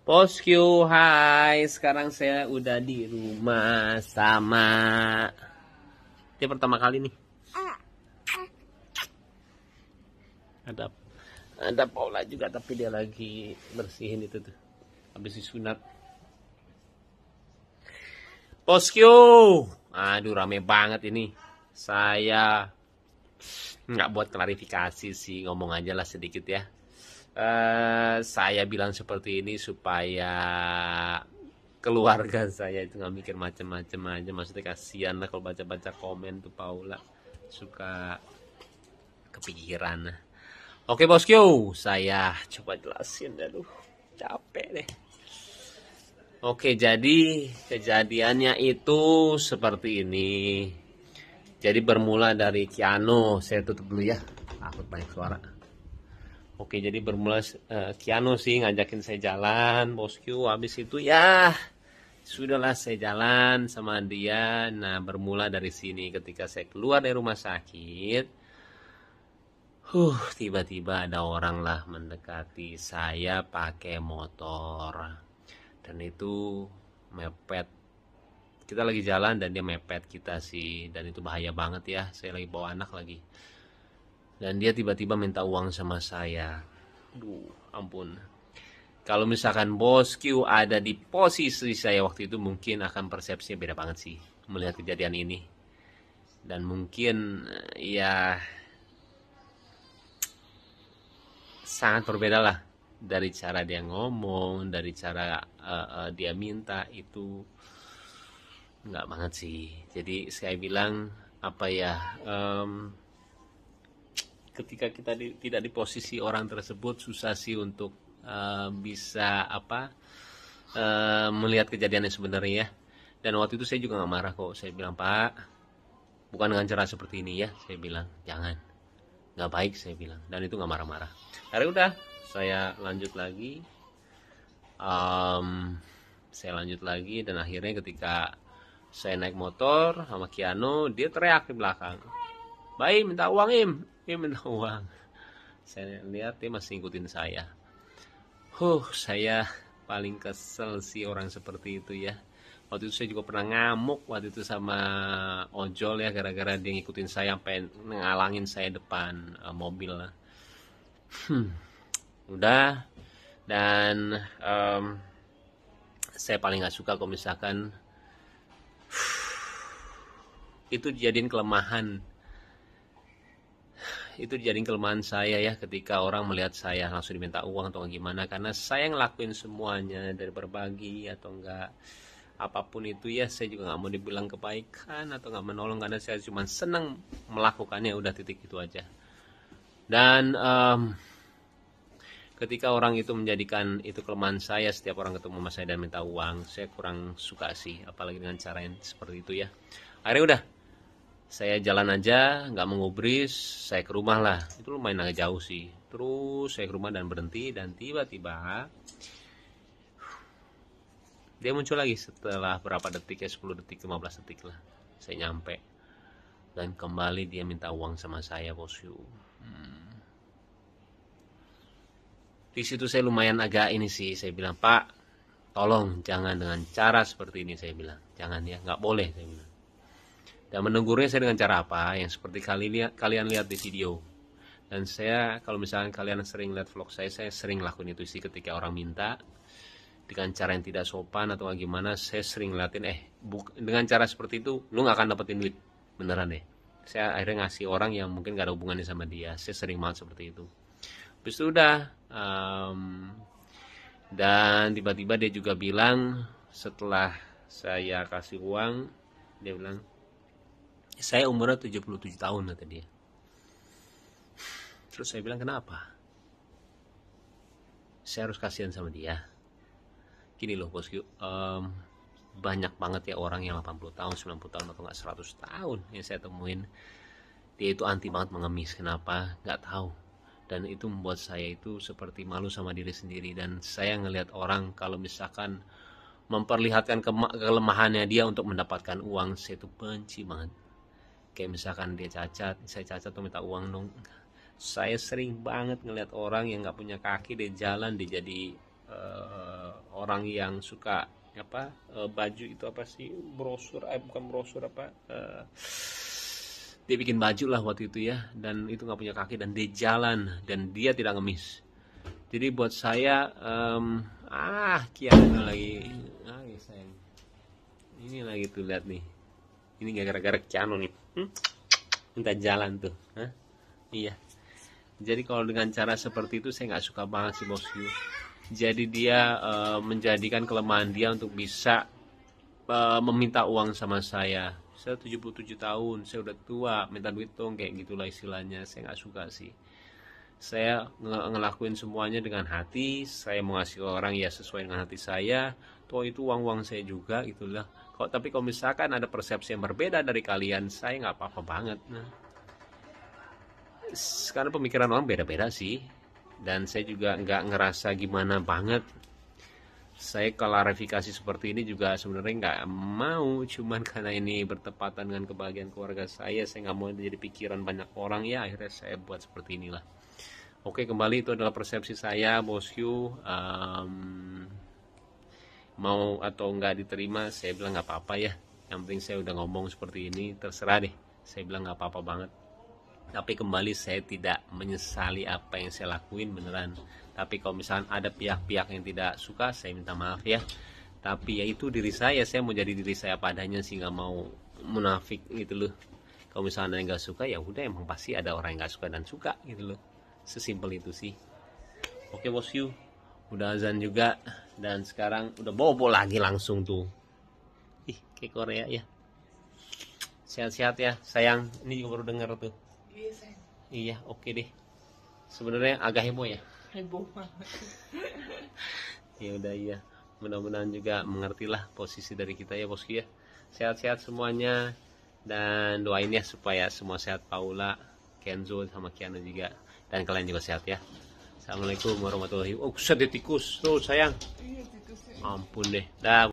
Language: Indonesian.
Bosku, hai. Sekarang saya udah di rumah sama. Dia pertama kali nih. Ada ada Paula juga, tapi dia lagi bersihin itu tuh. Habis disunat. Bosku, aduh rame banget ini. Saya nggak buat klarifikasi sih, ngomong aja lah sedikit ya. Saya bilang seperti ini supaya keluarga saya itu nggak mikir macem-macem aja. Maksudnya kasihan lah kalau baca-baca komen tuh Paula suka kepikiran. Oke bosku, saya coba jelasin. Aduh, capek deh. Oke, jadi kejadiannya itu seperti ini. Jadi bermula dari Kiano. Saya tutup dulu ya, takut banyak suara. Oke, jadi bermula Kiano sih ngajakin saya jalan, bosku. Habis itu ya sudahlah saya jalan sama dia. Nah, bermula dari sini ketika saya keluar dari rumah sakit. Tiba-tiba ada orang lah mendekati saya pakai motor. Dan itu mepet. Kita lagi jalan dan dia mepet kita sih. Dan itu bahaya banget ya. Saya lagi bawa anak lagi. Dan dia tiba-tiba minta uang sama saya. Aduh, ampun. Kalau misalkan bosku ada di posisi saya waktu itu, mungkin akan persepsinya beda banget sih melihat kejadian ini. Dan mungkin ya sangat berbeda lah dari cara dia ngomong, dari cara dia minta itu nggak banget sih. Jadi saya bilang apa ya, ketika kita tidak di posisi orang tersebut susah sih untuk bisa melihat kejadiannya sebenarnya ya. Dan waktu itu saya juga nggak marah kok. Saya bilang, Pak, bukan dengan cara seperti ini ya. Saya bilang, jangan, nggak baik, saya bilang. Dan itu nggak marah-marah. Akhirnya udah, saya lanjut lagi. Saya lanjut lagi dan akhirnya ketika saya naik motor sama Kiano, dia teriak di belakang, Baim minta uang, Im minta uang. Saya lihat dia masih ngikutin saya. Saya paling kesel sih orang seperti itu ya. Waktu itu saya juga pernah ngamuk waktu itu sama ojol ya, gara-gara dia ngikutin saya sampai ngalangin saya depan mobil lah. Udah. Dan saya paling gak suka kalau misalkan itu dijadiin kelemahan. Itu dijadiin kelemahan saya ya, ketika orang melihat saya langsung diminta uang atau gimana, karena saya ngelakuin semuanya dari berbagi atau enggak apapun itu ya. Saya juga nggak mau dibilang kebaikan atau nggak menolong, karena saya cuma senang melakukannya, udah titik itu aja. Dan ketika orang itu menjadikan itu kelemahan saya, setiap orang ketemu sama saya dan minta uang, saya kurang suka sih, apalagi dengan cara yang seperti itu ya. Akhirnya udah, saya jalan aja, nggak mengubris, saya ke rumah lah. Itu lumayan agak jauh sih. Terus saya ke rumah dan berhenti, dan tiba-tiba dia muncul lagi setelah berapa detik ya, 10 detik, 15 detik lah. Saya nyampe. Dan kembali dia minta uang sama saya, bosku. Di situ saya lumayan agak ini sih, saya bilang, Pak, tolong jangan dengan cara seperti ini, saya bilang. Jangan ya, nggak boleh, saya bilang. Dan menegurnya saya dengan cara apa? Yang seperti kalian lihat di video. Dan saya, kalau misalnya kalian sering lihat vlog saya sering lakuin itu sih. Ketika orang minta dengan cara yang tidak sopan atau gimana, saya sering ngeliatin, dengan cara seperti itu lu gak akan dapetin duit, beneran deh. Saya akhirnya ngasih orang yang mungkin gak ada hubungannya sama dia. Saya sering banget seperti itu. Habis itu udah, dan tiba-tiba dia juga bilang, setelah saya kasih uang, dia bilang, saya umurnya 77 tahun kata dia. Terus saya bilang, kenapa? Saya harus kasihan sama dia. Gini loh bosku, banyak banget ya orang yang 80 tahun, 90 tahun atau gak 100 tahun yang saya temuin. Dia itu anti banget mengemis. Kenapa? Gak tahu. Dan itu membuat saya itu seperti malu sama diri sendiri. Dan saya ngelihat orang kalau misalkan memperlihatkan kelemahannya dia untuk mendapatkan uang, saya itu benci banget. Kayak misalkan dia cacat, saya cacat tuh minta uang dong. Saya sering banget ngeliat orang yang gak punya kaki, dia jalan, dia jadi orang yang suka apa baju itu apa sih, brosur bukan brosur apa, dia bikin baju lah waktu itu ya, dan itu nggak punya kaki dan dia jalan dan dia tidak ngemis. Jadi buat saya Kiana lagi sayang, ini lagi tuh lihat nih, ini gara-gara Kiano nih minta jalan tuh. Iya, jadi kalau dengan cara seperti itu saya nggak suka banget sih bosku. Jadi dia menjadikan kelemahan dia untuk bisa meminta uang sama saya. Saya 77 tahun, saya udah tua, minta duit dong, kayak gitulah istilahnya. Saya nggak suka sih. Saya ngelakuin semuanya dengan hati. Saya mau ngasih ke orang ya sesuai dengan hati saya. Toh itu uang-uang saya juga gitulah. Tapi kalau misalkan ada persepsi yang berbeda dari kalian, saya nggak apa-apa banget. Karena pemikiran orang beda-beda sih. Dan saya juga nggak ngerasa gimana banget. Saya klarifikasi seperti ini juga sebenarnya nggak mau, cuman karena ini bertepatan dengan kebahagiaan keluarga saya nggak mau jadi pikiran banyak orang ya, akhirnya saya buat seperti inilah. Oke, kembali itu adalah persepsi saya bosku. Mau atau nggak diterima, saya bilang nggak apa-apa ya. Yang penting saya udah ngomong seperti ini, terserah deh. Saya bilang nggak apa-apa banget. Tapi kembali saya tidak menyesali apa yang saya lakuin beneran. Tapi kalau misalnya ada pihak-pihak yang tidak suka, saya minta maaf ya. Tapi ya itu diri saya mau jadi diri saya padanya sih, nggak mau munafik gitu loh. Kalau misalnya yang nggak suka ya udah, emang pasti ada orang yang nggak suka dan suka gitu loh. Sesimpel itu sih. Oke bosku, udah azan juga dan sekarang udah bobo lagi langsung tuh. Ih, kayak Korea ya. Sehat-sehat ya sayang. Ini juga baru dengar tuh. Iya, oke deh. Sebenarnya agak heboh ya. Heboh banget. Ya udah iya. Mudah-mudahan juga mengertilah posisi dari kita ya bosku ya. Sehat-sehat semuanya dan doain ya supaya semua sehat, Paula, Kenzo sama Kiana juga, dan kalian juga sehat ya. Assalamualaikum warahmatullahi wabarakatuh. Oh, tikus tuh sayang. Iya, tikusnya. Ampun deh. Dah.